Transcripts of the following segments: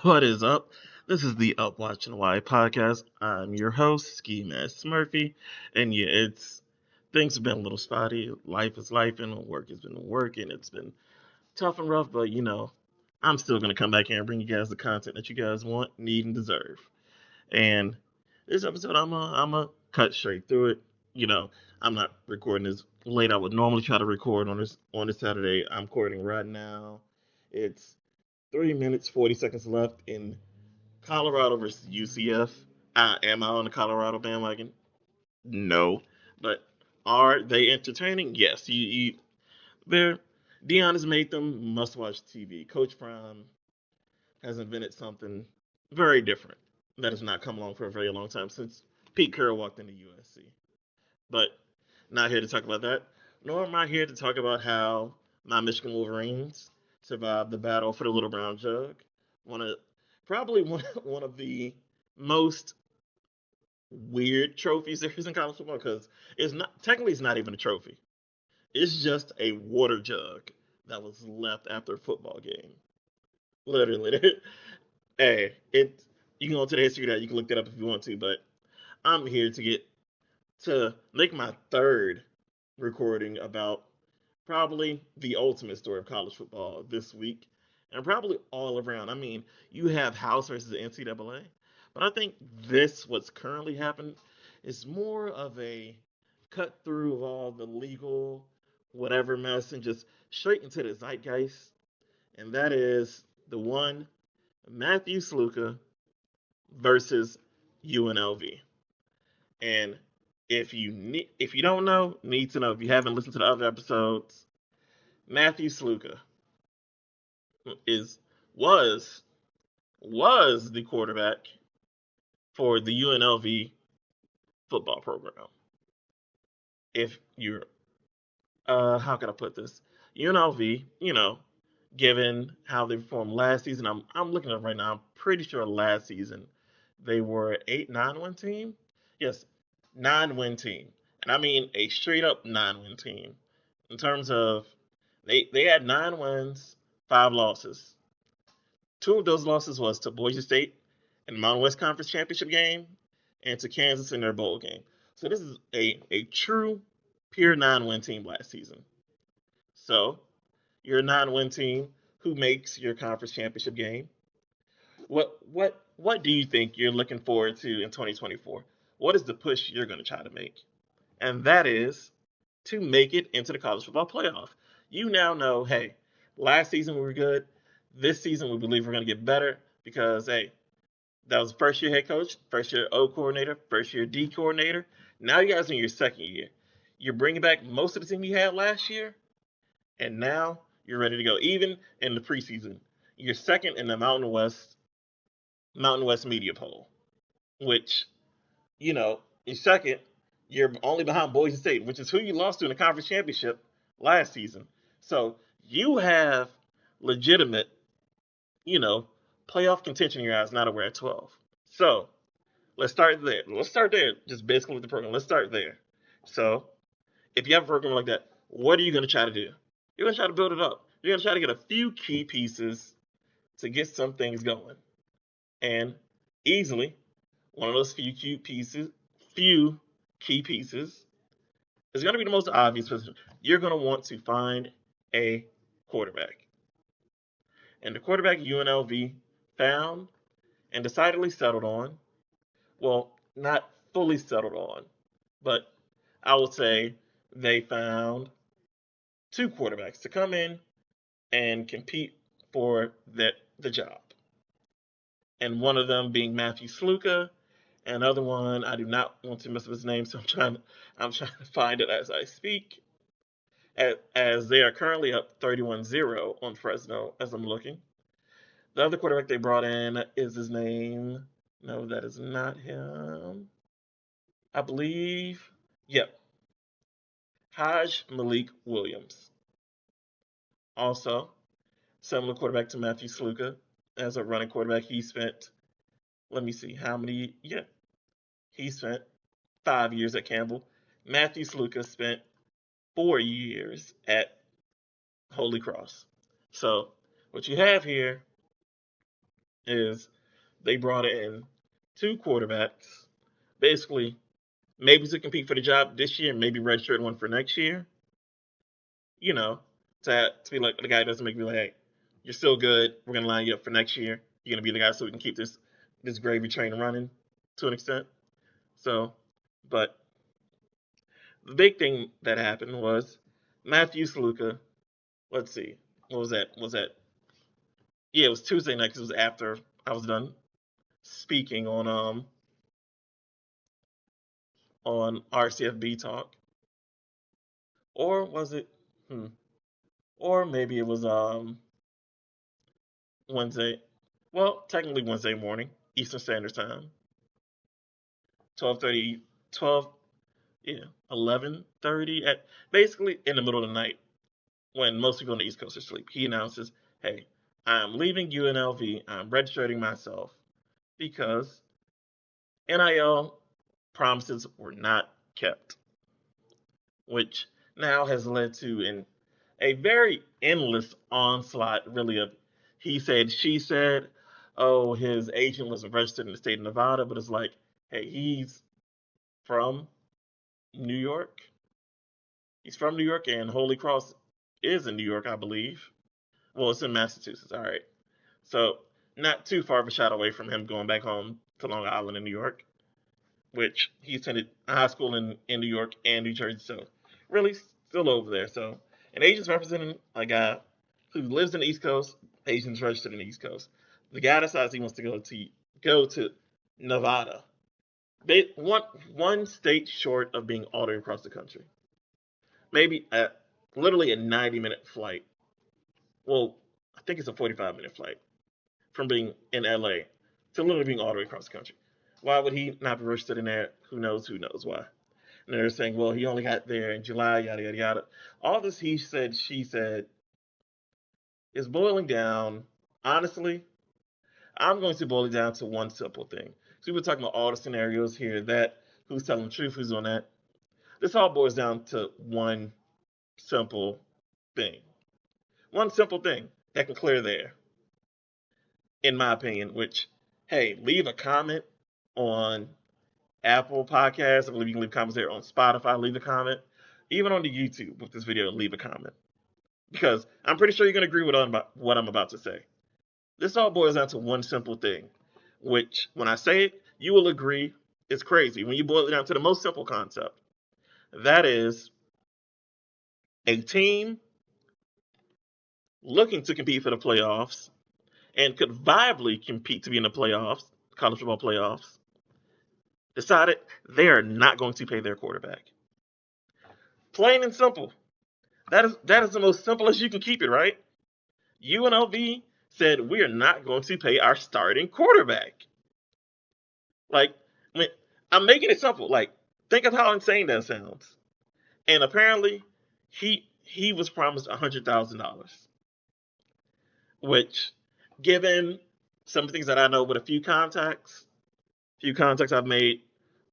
What is up? This is the Up Watching Why podcast. I'm your host, Ski Mask Murphy, and yeah, it's things have been a little spotty. Life is life, and work has been working. It's been tough and rough, but I'm still gonna come back here and bring you guys the content that you guys want, need, and deserve. And this episode, I'm a cut straight through it. You know, I'm not recording as late. I would normally try to record on this Saturday. I'm recording right now. It's 3 minutes 40 seconds left in Colorado versus UCF. Am I on the Colorado bandwagon? No. But are they entertaining? Yes. They're Dion has made them must-watch TV. Coach Prime has invented something very different that has not come along for a very long time since Pete Carroll walked into USC. But not here to talk about that. Nor am I here to talk about how my Michigan Wolverines survived the battle for the Little Brown Jug. One of probably one of the most weird trophies there is in college football because it's not even a trophy. It's just a water jug that was left after a football game. Literally. Hey, you can go to the history of that. You can look that up if you want to, but I'm here to make my third recording about probably the ultimate story of college football this week, and probably all around. I mean, you have House versus the NCAA, but I think what's currently happened, is more of a cut through of all the legal whatever mess and just straight into the zeitgeist, and that is the one Matthew Sluka versus UNLV. And if you don't know, need to know. If you haven't listened to the other episodes, Matthew Sluka is was was the quarterback for the UNLV football program. If you're how can I put this? UNLV, given how they performed last season, I'm looking at it right now. I'm pretty sure last season they were an 8-9 win team. Yes, 9 win team, and I mean a straight up 9 win team. In terms of they had 9 wins, 5 losses. Two of those losses was to Boise State in the Mountain West Conference Championship game and to Kansas in their bowl game. So this is a true pure 9 win team last season. So you're a 9 win team who makes your conference championship game. What do you think you're looking forward to in 2024? What is the push you're going to try to make? And that is to make it into the college football playoff. You now know, hey, last season we were good. This season we believe we're going to get better because, hey, that was first year head coach, first year O coordinator, first year D coordinator. Now you guys are in your second year. You're bringing back most of the team you had last year, and now you're ready to go. Even in the preseason, you're second in the Mountain West media poll, which you're second. You're only behind Boise State, which is who you lost to in the conference championship last season. So you have legitimate, you know, playoff contention in your eyes now that we're at 12. So let's start there. Let's start there, just basically with the program. Let's start there. So if you have a program like that, what are you going to try to do? You're going to try to build it up. You're going to try to get a few key pieces to get some things going. And easily, one of those few key pieces is going to be the most obvious position. You're going to want to find a quarterback. And the quarterback UNLV found and decidedly settled on, well, not fully settled on, but I would say they found two quarterbacks to come in and compete for the job. And one of them being Matthew Sluka, and the other one I do not want to mess up his name, so I'm trying to find it as I speak. As they are currently up 31-0 on Fresno as I'm looking. The other quarterback they brought in is his name. No, that is not him. I believe. Yep. Haj Malik Williams. Also, similar quarterback to Matthew Sluka. As a running quarterback, he spent, let me see, how many? Yeah. He spent 5 years at Campbell. Matthew Sluka spent 4 years at Holy Cross. So, what you have here is they brought in two quarterbacks, basically maybe to compete for the job this year, maybe redshirt one for next year. You know, to be like the guy doesn't make me like, hey, you're still good. We're gonna line you up for next year. You're gonna be the guy so we can keep this gravy train running to an extent. So, but the big thing that happened was Matthew Sluka. Let's see, what was that? Was that? Yeah, it was Tuesday night because it was after I was done speaking on RCFB talk, or was it? Hmm, or maybe it was Wednesday. Well, technically Wednesday morning, Eastern Standard Time, 12:30, 12, yeah, 11:30 at basically in the middle of the night when most people on the East Coast are asleep. He announces, "Hey, I'm leaving UNLV. I'm registering myself because NIL promises were not kept," which now has led to a very endless onslaught, really, of he said, she said. Oh, his agent wasn't registered in the state of Nevada, but it's like, hey, he's from New York. He's from New York, and Holy Cross is in New York, I believe. Well, it's in Massachusetts. All right. So, not too far of a shot away from him going back home to Long Island in New York, which he attended high school in New York and New Jersey. So, really, still over there. So, an agent's representing a guy who lives in the East Coast, agent's registered in the East Coast. The guy decides he wants to go to Nevada. They want one state short of being all the way across the country. Maybe literally a 90-minute flight. Well, I think it's a 45-minute flight from being in LA to literally being all the way across the country. Why would he not be registered in there? Who knows? Who knows why? And they're saying, well, he only got there in July, yada, yada, yada. All this he said, she said is boiling down. Honestly, I'm going to boil it down to one simple thing. So we were talking about all the scenarios here, that who's telling the truth, who's on that. This all boils down to one simple thing. One simple thing that can clear the air, in my opinion, which, hey, leave a comment on Apple Podcasts. I believe you can leave comments there on Spotify. Leave a comment. Even on the YouTube with this video, leave a comment. Because I'm pretty sure you're going to agree with what I'm about to say. This all boils down to one simple thing, which, when I say it, you will agree it's crazy. When you boil it down to the most simple concept, that is a team looking to compete for the playoffs and could viably compete to be in the playoffs, college football playoffs, decided they are not going to pay their quarterback. Plain and simple. That is the most simple as you can keep it, right? UNLV said we are not going to pay our starting quarterback. Like, I mean, I'm making it simple. Like, think of how insane that sounds. And apparently, he was promised $100,000, which, given some things that I know with a few contacts I've made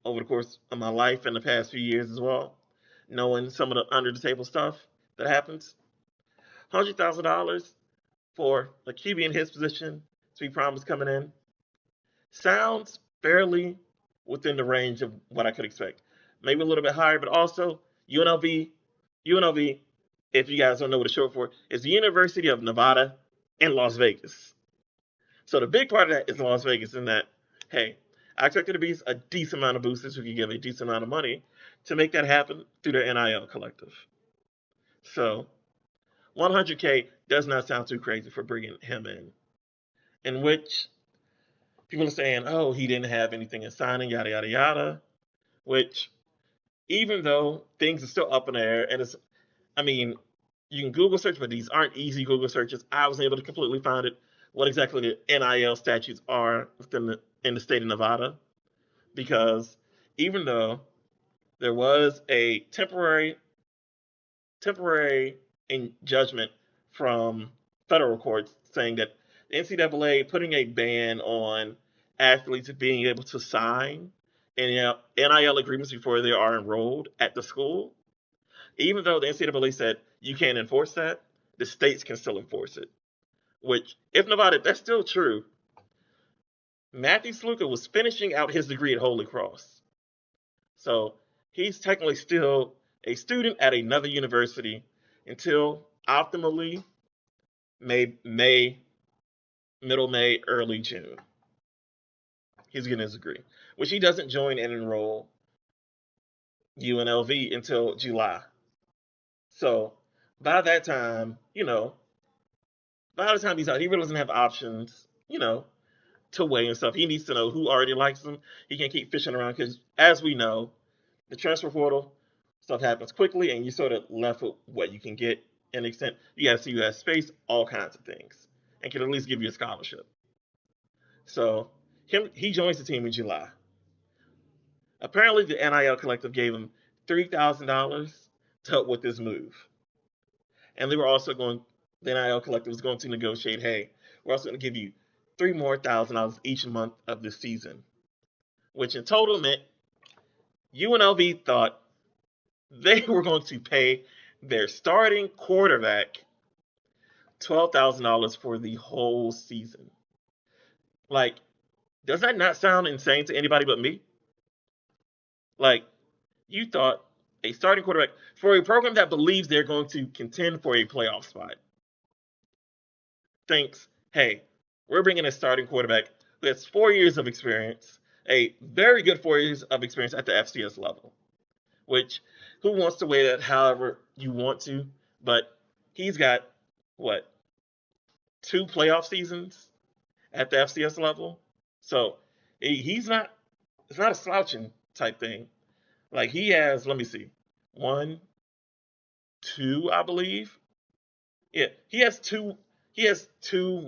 over the course of my life in the past few years as well, knowing some of the under the table stuff that happens, $100,000 for a QB in his position to be promised coming in sounds fairly within the range of what I could expect. Maybe a little bit higher, but also UNLV, if you guys don't know what it's short for, is the University of Nevada in Las Vegas. So the big part of that is Las Vegas, in that, hey, I expect there to be a decent amount of boosters who can give a decent amount of money to make that happen through their NIL collective. So 100K does not sound too crazy for bringing him in which people are saying, oh, he didn't have anything in signing, yada, yada, yada, which, even though things are still up in the air, and it's, I mean, you can Google search, but these aren't easy Google searches. I was able to completely find it, what exactly the NIL statutes are in the state of Nevada, because even though there was a temporary in judgment from federal courts saying that the NCAA putting a ban on athletes being able to sign NIL agreements before they are enrolled at the school. Even though the NCAA said you can't enforce that, the states can still enforce it. Which, if Nevada, that's still true. Matthew Sluka was finishing out his degree at Holy Cross. So he's technically still a student at another university until optimally middle May, early June. He's getting his degree, which he doesn't join and enroll UNLV until July. So by that time, by the time he's out, he really doesn't have options, to weigh and stuff. He needs to know who already likes him. He can't keep fishing around because, as we know, the transfer portal stuff happens quickly, and you sort of left with what you can get. And extent, you got to see who has space, all kinds of things, and can at least give you a scholarship. So he joins the team in July. Apparently, the NIL collective gave him $3,000 to help with this move, and they were also going. The NIL collective was going to negotiate. Hey, we're also going to give you three more $1,000 each month of this season, which in total meant UNLV thought they were going to pay their starting quarterback $12,000 for the whole season. Like, does that not sound insane to anybody but me? Like, you thought a starting quarterback for a program that believes they're going to contend for a playoff spot thinks, hey, we're bringing a starting quarterback who has 4 years of experience, a very good 4 years of experience at the FCS level, which who wants to weigh that however you want to, but he's got, what, 2 playoff seasons at the FCS level? So he's not, it's not a slouching type thing. Like he has, let me see, one, two, I believe. Yeah, he has two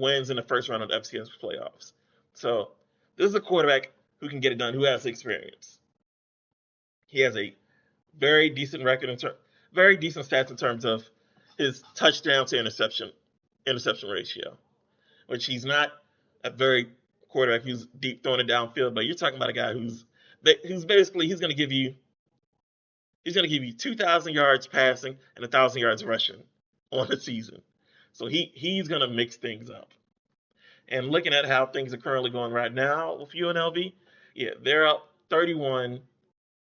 wins in the first round of the FCS playoffs. So this is a quarterback who can get it done, who has experience. He has a very decent record very decent stats in terms of his touchdown to interception ratio, which he's not a very quarterback who's deep throwing it downfield, but you're talking about a guy who's basically he's going to give you 2,000 yards passing and 1,000 yards rushing on the season. So he's going to mix things up. And looking at how things are currently going right now with UNLV, yeah, they're up 31-0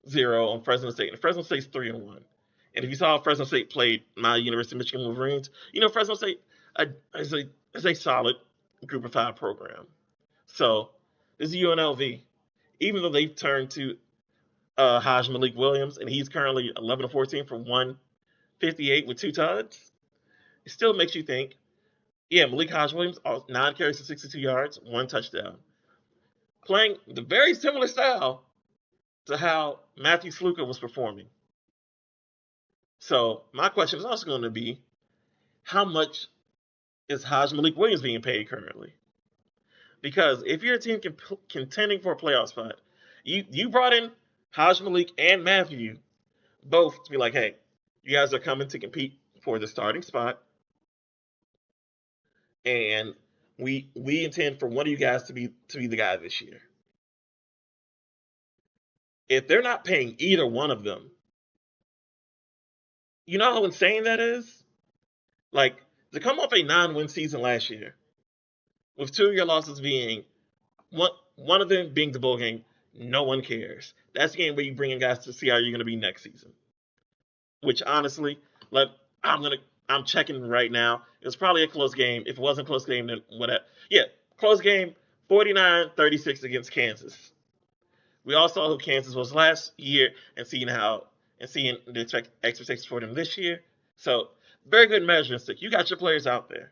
on Fresno State. And Fresno State's 3-1. And if you saw how Fresno State played my University of Michigan Wolverines, Fresno State is a solid group of 5 program. So this is UNLV. Even though they've turned to Haj Malik Williams, and he's currently 11-14 for 158 with 2 tugs, it still makes you think, yeah, Malik Haj Williams, 9 carries for 62 yards, 1 touchdown. Playing the very similar style to how Matthew Sluka was performing. So my question is also going to be, how much is Haj Malik Williams being paid currently? Because if you're a team contending for a playoff spot, you brought in Haj Malik and Matthew both to be like, hey, you guys are coming to compete for the starting spot, and we intend for one of you guys to be the guy this year. If they're not paying either one of them, you know how insane that is? Like, to come off a 9-win season last year, with 2 of your losses being one of them being the bowl game, no one cares. That's the game where you bring in guys to see how you're going to be next season. Which honestly, I'm checking right now. It was probably a close game. If it wasn't a close game, then whatever. Yeah, close game, 49-36 against Kansas. We all saw who Kansas was last year and seeing the expectations for them this year. So very good measuring stick. You got your players out there.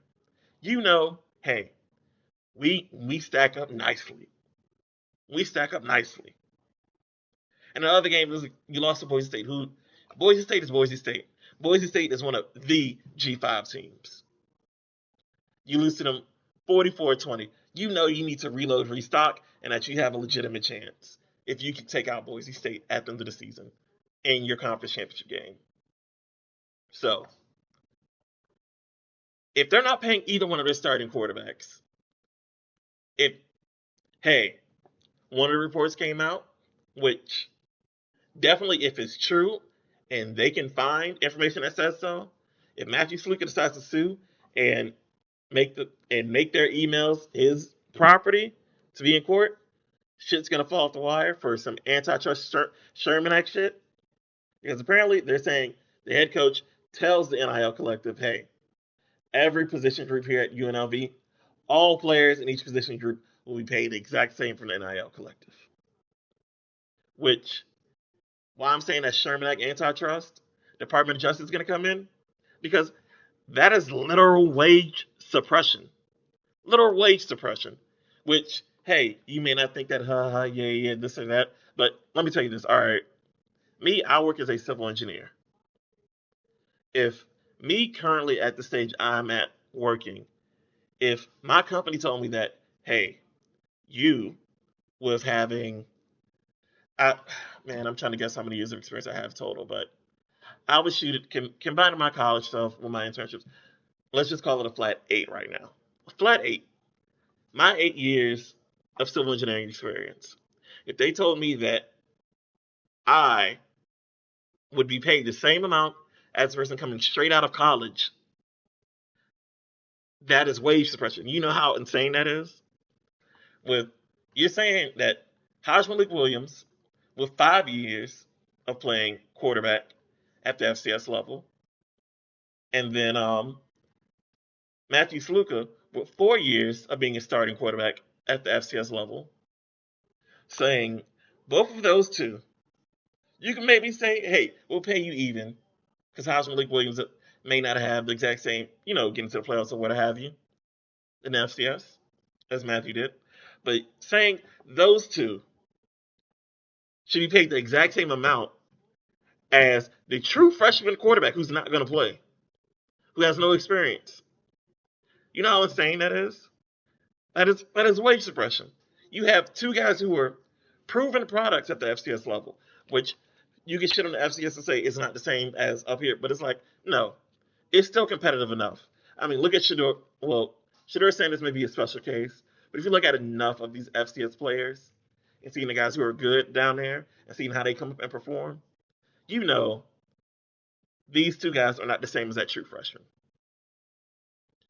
Hey, we stack up nicely. We stack up nicely. And the other game is you lost to Boise State. Boise State is Boise State. Boise State is one of the G5 teams. You lose to them 44-20. You need to reload, restock, and that you have a legitimate chance if you can take out Boise State at the end of the season in your conference championship game. So, if they're not paying either one of their starting quarterbacks, one of the reports came out, which definitely, if it's true, and they can find information that says so, if Matthew Sluka decides to sue and make their emails his property to be in court, shit's gonna fall off the wire for some antitrust Sherman Act shit. Because apparently they're saying the head coach tells the NIL collective, hey, every position group here at UNLV, all players in each position group will be paid the exact same from the NIL collective. Which, why I'm saying that Sherman Act antitrust, Department of Justice is going to come in, because that is literal wage suppression. Literal wage suppression. Which, hey, you may not think that, yeah, this or that, but let me tell you this. All right, me, I work as a civil engineer. If me currently at the stage I'm at working, if my company told me that, hey, you was having, I, man, I'm trying to guess how many years of experience I have total, but I would shoot it, combining my college stuff with my internships, let's just call it a flat 8 right now. A flat 8. My 8 years of civil engineering experience. If they told me that I would be paid the same amount as a person coming straight out of college, that is wage suppression. You know how insane that is? With You're saying that Haj Malik Williams, with 5 years of playing quarterback at the FCS level, and then Matthew Sluka with 4 years of being a starting quarterback at the FCS level, saying both of those two, you can maybe say, hey, we'll pay you even, because Haj Malik Williams may not have the exact same, getting to the playoffs or what have you in the FCS as Matthew did. But saying those two should be paid the exact same amount as the true freshman quarterback who's not going to play, who has no experience. You know how insane that is? That is wage suppression. You have two guys who are proven products at the FCS level, which you can shit on the FCS and say it's not the same as up here, but it's like, no, it's still competitive enough. I mean, look at Shador. Well, Shador Sanders may be a special case, but if you look at enough of these FCS players and seeing the guys who are good down there and seeing how they come up and perform, you know these two guys are not the same as that true freshman.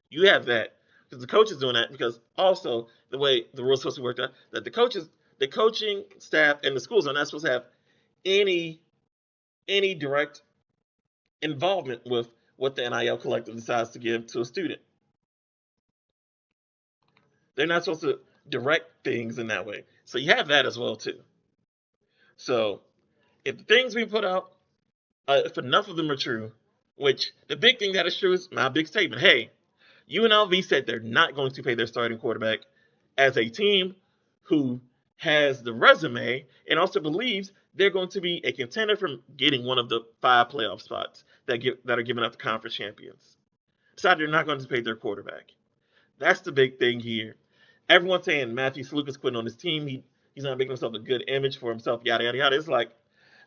You have that because the coach is doing that because also the way the rules supposed to work out that the coaching staff, and the schools are not supposed to have any direct involvement with what the NIL collective decides to give to a student. They're not supposed to direct things in that way. So you have that as well too. So if the things we put out, if enough of them are true, which the big thing that is true is my big statement. Hey, UNLV said they're not going to pay their starting quarterback as a team who has the resume and also believes they're going to be a contender from getting one of the 5 playoff spots that are given out to conference champions. Decided they're not going to pay their quarterback. That's the big thing here. Everyone's saying Matthew Sluka's quitting on his team. He's not making himself a good image for himself, yada, yada, yada. It's like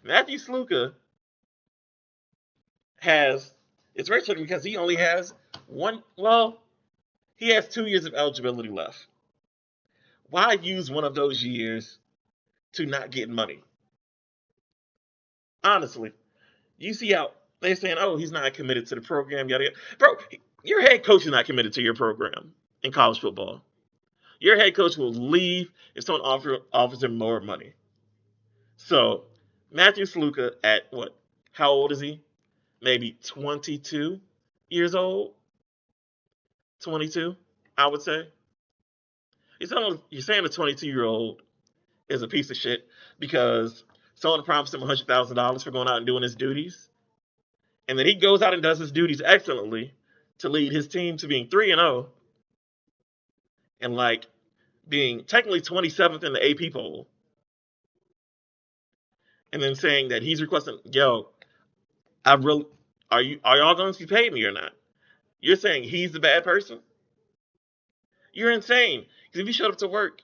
Matthew Sluka has, it's very tricky because he only has he has 2 years of eligibility left. Why use one of those years to not get money? Honestly, you see how they're saying, oh, he's not committed to the program, yada, yada. Bro, your head coach is not committed to your program in college football. Your head coach will leave if someone offers him more money. So, Matthew Sluka at what? How old is he? Maybe 22 years old? 22, I would say. You're saying a 22-year-old is a piece of shit because someone promised him $100,000 for going out and doing his duties, and then he goes out and does his duties excellently to lead his team to being 3-0 and like being technically 27th in the AP poll, and then saying that he's requesting, yo, I really are y'all going to pay me or not? You're saying he's the bad person? You're insane. Because if you showed up to work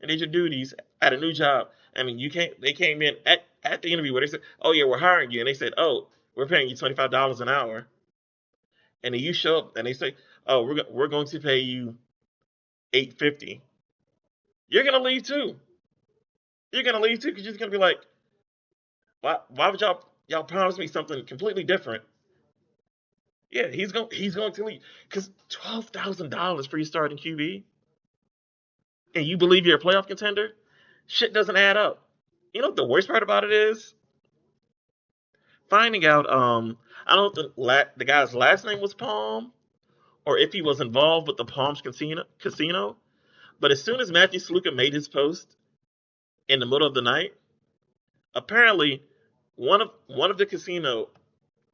and did your duties at a new job. I mean, they came in at the interview where they said, oh, yeah, we're hiring you. And they said, oh, we're paying you $25 an hour. And then you show up and they say, oh, we're going to pay you $8.50. You're going to leave too. You're going to leave too because you're just going to be like, why would y'all promise me something completely different? Yeah, he's going to leave because $12,000 for your starting QB. and you believe you're a playoff contender, shit doesn't add up. You know what the worst part about it is? Finding out, I don't know if the guy's last name was Palm or if he was involved with the Palms casino. But as soon as Matthew Sluka made his post in the middle of the night, apparently one of the casino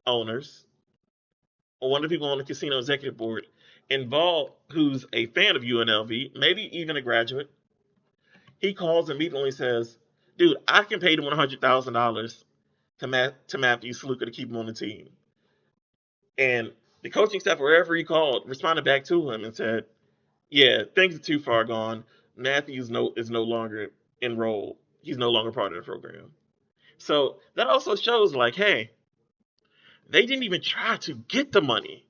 owners or one of the people on the casino executive board involved, who's a fan of UNLV, maybe even a graduate, he calls immediately and says, "Dude, I can pay them $100,000 to Matthew Sluka to keep him on the team." And the coaching staff, wherever he called, responded back to him and said, "Yeah, things are too far gone. Matthews is no longer enrolled. He's no longer part of the program." So that also shows, like, hey, they didn't even try to get the money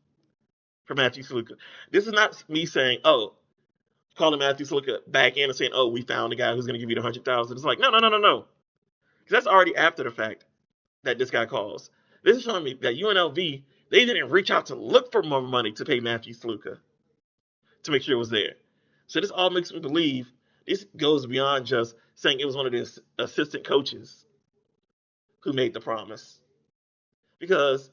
for Matthew Sluka. This is not me saying, oh, calling Matthew Sluka back in and saying, oh, we found a guy who's going to give you the 100,000. It's like, no, no, no, no, no, because that's already after the fact that this guy calls. This is showing me that UNLV, they didn't reach out to look for more money to pay Matthew Sluka to make sure it was there. So this all makes me believe this goes beyond just saying it was one of the assistant coaches who made the promise. Because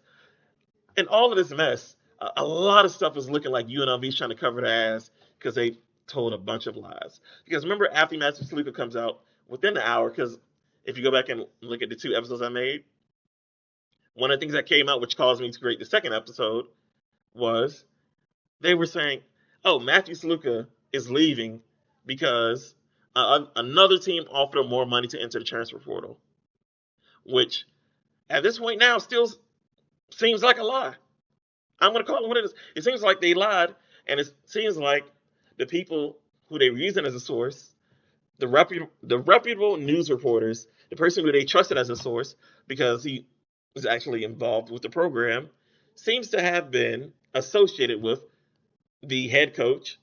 in all of this mess, a lot of stuff is looking like UNLV's trying to cover their ass because they told a bunch of lies. Because remember, after Matthew Sluka comes out within the hour, because if you go back and look at the 2 episodes I made, one of the things that came out which caused me to create the second episode was they were saying, oh, Matthew Sluka is leaving because another team offered him more money to enter the transfer portal, which at this point now still seems like a lie. I'm going to call it what it is. It seems like they lied, and it seems like the people who they were using as a source, the reputable news reporters, the person who they trusted as a source because he was actually involved with the program, seems to have been associated with the head coach,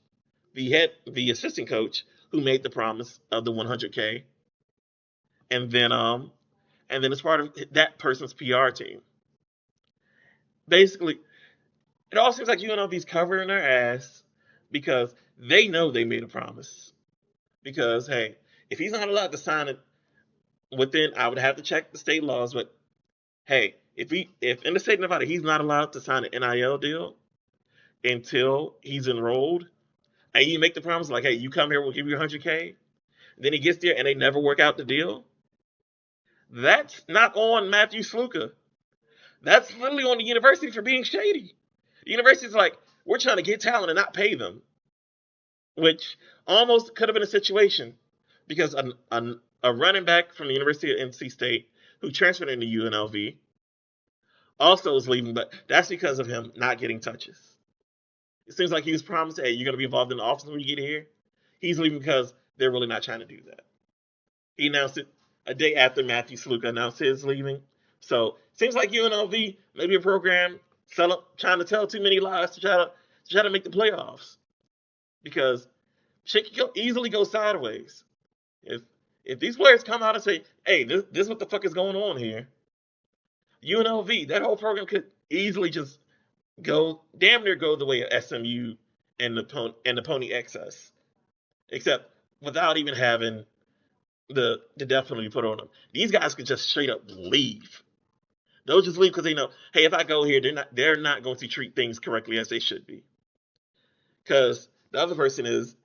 the assistant coach who made the promise of the 100K, and then it's part of that person's PR team. Basically, it all seems like UNLV's covering their ass because they know they made a promise. Because hey, if he's not allowed to sign it within, I would have to check the state laws, but hey, if in the state of Nevada he's not allowed to sign an NIL deal until he's enrolled, and you make the promise like, hey, you come here, we'll give you 100K, then he gets there and they never work out the deal. That's not on Matthew Sluka. That's literally on the university for being shady. The university's like, we're trying to get talent and not pay them, which almost could have been a situation because a running back from the University of NC State who transferred into UNLV also is leaving, but that's because of him not getting touches. It seems like he was promised, hey, you're going to be involved in the offense when you get here. He's leaving because they're really not trying to do that. He announced it a day after Matthew Sluka announced his leaving. So it seems like UNLV, maybe a program trying to tell too many lies to try to make the playoffs. Because shit can easily go sideways. If these players come out and say, hey, this is what the fuck is going on here, UNLV, that whole program could easily just damn near go the way of SMU and the Pony Excess, except without even having the death penalty put on them. These guys could just straight up leave. They'll just leave because they know, hey, if I go here, they're not going to treat things correctly as they should be. Because the other person is,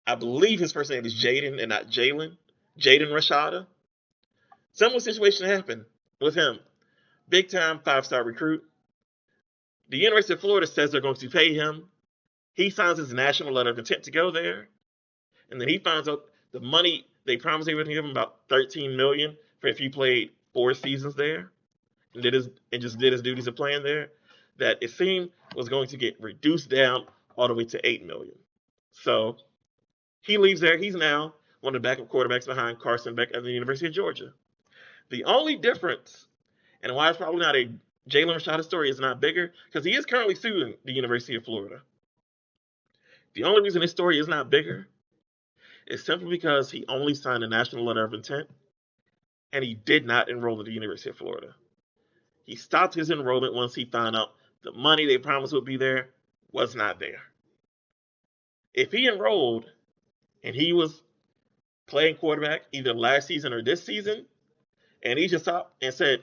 I believe his first name is Jaden and not Jalen. Jaden Rashada. Similar situation happened with him. Big time 5-star recruit. The University of Florida says they're going to pay him. He signs his national letter of intent to go there. And then he finds out the money they promised they were going to give him, about $13 million for if he played 4 seasons there and just did his duties of playing there, that it seemed was going to get reduced down all the way to $8 million. So he leaves there. He's now one of the backup quarterbacks behind Carson Beck at the University of Georgia. The only difference, and why it's probably not a Jalen Rashada story is not bigger, because he is currently suing the University of Florida. The only reason his story is not bigger is simply because he only signed a national letter of intent and he did not enroll at the University of Florida. He stopped his enrollment once he found out the money they promised would be there was not there. If he enrolled and he was playing quarterback either last season or this season, and he just stopped and said,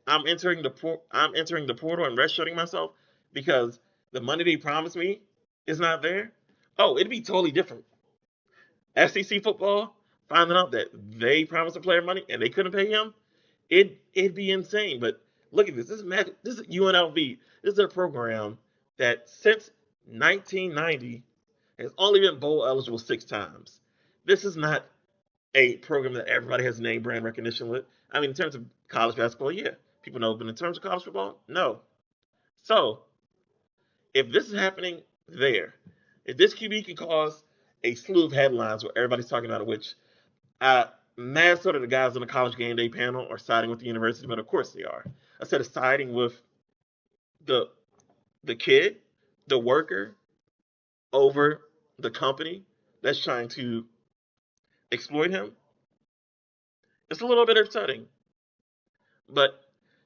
I'm entering the portal and redshirting myself because the money they promised me is not there." Oh, it'd be totally different. SEC football, finding out that they promised a player money and they couldn't pay him, it'd be insane. But look at this. This is UNLV. This is a program that since 1990 has only been bowl eligible 6 times. This is not a program that everybody has name brand recognition with. I mean, in terms of college basketball, yeah, people know, but in terms of college football, no. So if this is happening there, if this QB can cause a slew of headlines where everybody's talking about it, which mad sort of the guys on the college game day panel are siding with the university, but of course they are. Instead of siding with the the kid, the worker, over the company that's trying to exploit him, it's a little bit upsetting. But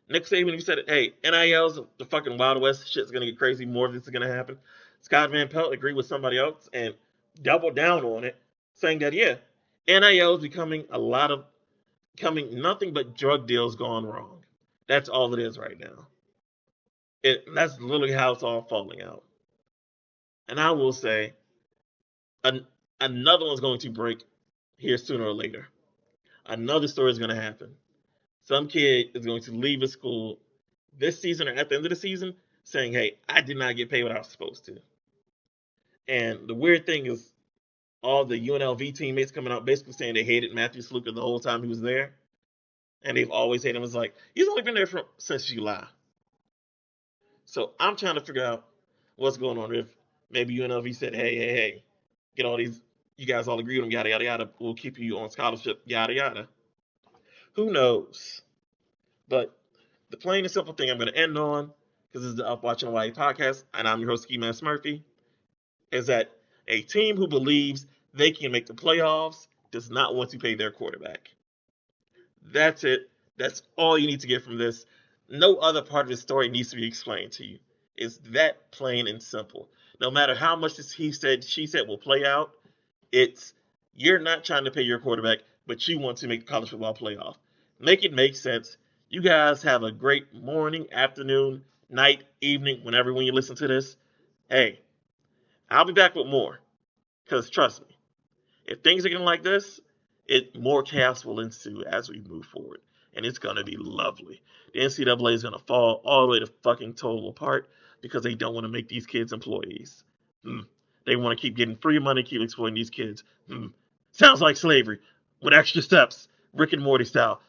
Nick Saban, he said, "Hey, NIL's the fucking Wild West. Shit's gonna get crazy. More of this is gonna happen." Scott Van Pelt agreed with somebody else and doubled down on it, saying that yeah, NIL is becoming nothing but drug deals gone wrong. That's all it is right now. That's literally how it's all falling out. And I will say, an, another one's going to break here sooner or later. Another story is going to happen. Some kid is going to leave a school this season or at the end of the season saying, "Hey, I did not get paid what I was supposed to." And the weird thing is, all the UNLV teammates coming out basically saying they hated Matthew Sluka the whole time he was there, and they've always hated him. It's like he's only been there since July. So I'm trying to figure out what's going on. If maybe UNLV said, "Hey, hey, hey, get all these, you guys all agree on them, yada yada yada. We'll keep you on scholarship, yada yada." Who knows? But the plain and simple thing I'm going to end on, because this is the Up Watching Hawaii podcast, and I'm your host, Ski Mask Murphy, is that a team who believes they can make the playoffs does not want to pay their quarterback. That's it. That's all you need to get from this. No other part of the story needs to be explained to you. It's that plain and simple. No matter how much this he said, she said will play out, it's you're not trying to pay your quarterback, but you want to make the college football playoff. Make it make sense. You guys have a great morning, afternoon, night, evening, whenever when you listen to this. Hey, I'll be back with more. Because trust me, if things are getting like this, more chaos will ensue as we move forward. And it's going to be lovely. The NCAA is going to fall all the way to fucking total apart because they don't want to make these kids employees. They want to keep getting free money, keep exploiting these kids. Sounds like slavery with extra steps, Rick and Morty style.